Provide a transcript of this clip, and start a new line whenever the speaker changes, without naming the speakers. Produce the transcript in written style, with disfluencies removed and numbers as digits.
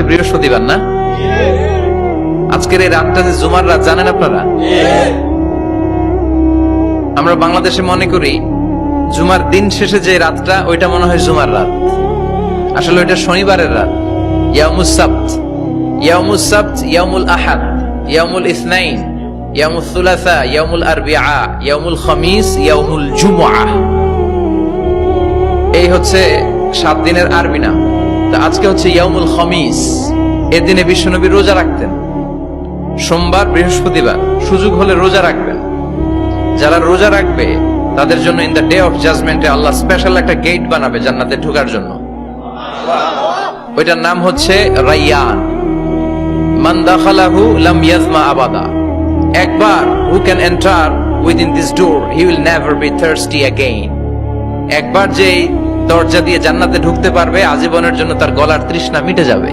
বৃহস্পতিবার না? আজকের এই রাতটা যে জুমার রাত, জানেন আপনারা? আমরা বাংলাদেশে মনে করি জুমার দিন শেষে যে রাতটা, ওইটা মনে হয় জুমার রাত। আসলে ওইটা শনিবারের রাত। ইয়াউমুস সাবত, ইয়াউমুস সাবত, ইয়াউমুল আহাদ, ইয়াউমুল ইসনাইন, ইয়াউমুল সুলাসা, ইয়াউমুল আরবিআ, ইয়াউমুল খামিস, ইয়াউমুল জুমআ। এই হচ্ছে 7 দিনের আরবি নাম। তা আজকে হচ্ছে ইয়াউমুল খামিস। এর দিনে বিশ্বনবী রোজা রাখতেন। সোমবার, বৃহস্পতিবার সুযোগ হলে রোজা রাখবেন। যারা রোজা রাখবে তাদের জন্য ইন দ্য ডে অফ জাজমেন্টে আল্লাহ স্পেশাল একটা গেট বানাবে জান্নাতে ঢোকার জন্য। ওইটার নাম হচ্ছে রাইয়ান। মান দাখালাহু লাম ইয়াজমা আবাদা। একবার who can enter within this door he will never be thirsty again. একবার যে দরজা দিয়ে জান্নাতে ঢুকতে পারবে, আজীবনের জন্য তার গলার তৃষ্ণা মিটে যাবে।